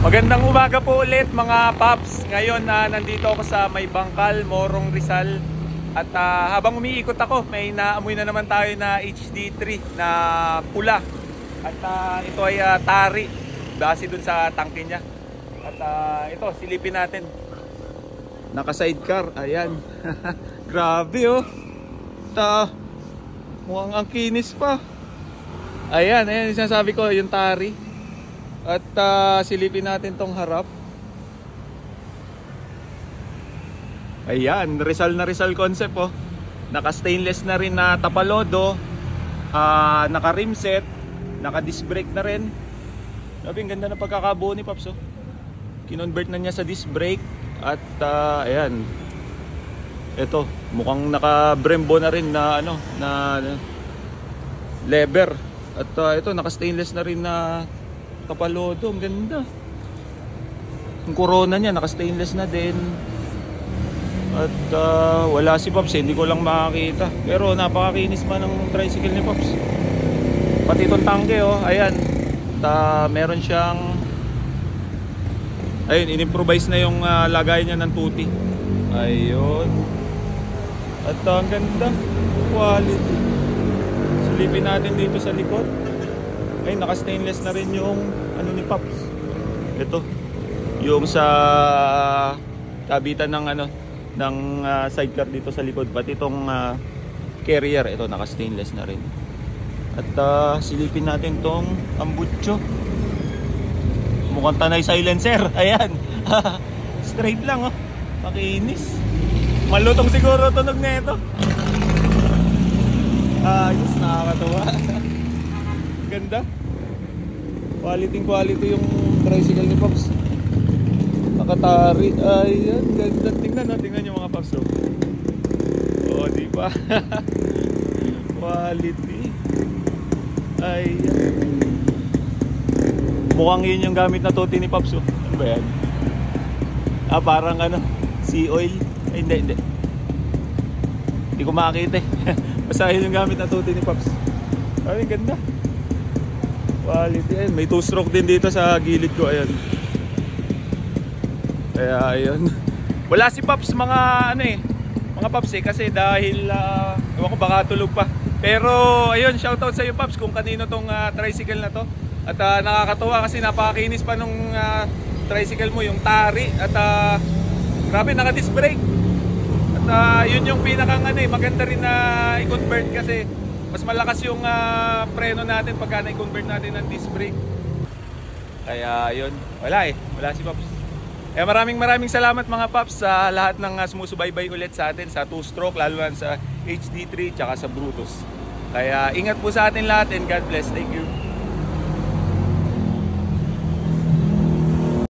Magandang umaga po ulit mga paps. Ngayon nandito ako sa May Bangkal, Morong Rizal. At habang umiikot ako, may naamoy na naman tayo na HD3 na pula. At ito ay tari, base dun sa tangke niya. At ito, silipin natin. Naka-sidecar, ayan. Grabe oh. Mukhang ang kinis pa. Ayan, ayan yung sinasabi ko, yung tari. At silipin natin tong harap. Ayan, Rizal na Rizal concept oh. Naka stainless na rin na tapalodo, naka rim set, naka disc brake na rin. Sabi, ang ganda na pagkakabuo ni Pops oh. Kinonvert na niya sa disc brake. At ayan, ito mukhang naka Brembo na rin na ano, na lever. At ito naka stainless na rin na tapalodo, ang ganda. Yung corona niya naka stainless na din. At wala si Pops, hindi ko lang makakita. Pero napakakinis man ng tricycle ni Pops. Pati itong tangke oh, ayan. Meron siyang, ayun, in-improvise na yung lagay niya ng tuti. Ayun. At ang ganda, quality. Silipin natin dito sa likod. Ay, naka-stainless na rin yung ano ni Pops. Ito, yung sa kabitan ng ano, ng sidecar dito sa likod. Pati itong carrier, ito naka-stainless na rin. At silipin natin tong ambutso. Mukhang Tanay silencer. Ayan. Straight lang oh. Makinis. Malutong siguro tunog na ito. Ayos, nakakatawa. Ganda. Quality yung tricycle ni Pops. Nakatari. Ayan, ganda. Tingnan yung mga Pops oh. Oh, di ba? Quality. Ayan. Mukhang yun yung gamit na tuti ni Pops oh. Ano ba yan? Parang ano, sea oil. Ay, hindi. Hindi ko makakita eh. Basta yun yung gamit na tuti ni Pops. Ay, ganda. Quality. Ayan, may 2-stroke din dito sa gilid ko. Ayan. Kaya ayun. Wala si Pops mga ano eh, mga Pops eh, kasi dahil ewan ko, baka tulog pa. Pero ayun, shoutout sa iyo Pops kung kanino tong tricycle na to. At nakakatuwa kasi napakakinis pa nung tricycle mo, yung tari. At grabe, naka-disc brake. At yun yung pinakang ano eh, maganda rin na i-convert kasi mas malakas yung preno natin pagka na-convert natin ng disc brake. Kaya yun, wala si Pops. Maraming salamat mga Pops sa lahat ng sumusubaybay ulit sa atin sa 2-stroke, lalo na sa HD3 tsaka sa Brutus. Kaya ingat po sa atin lahat and God bless. Thank you.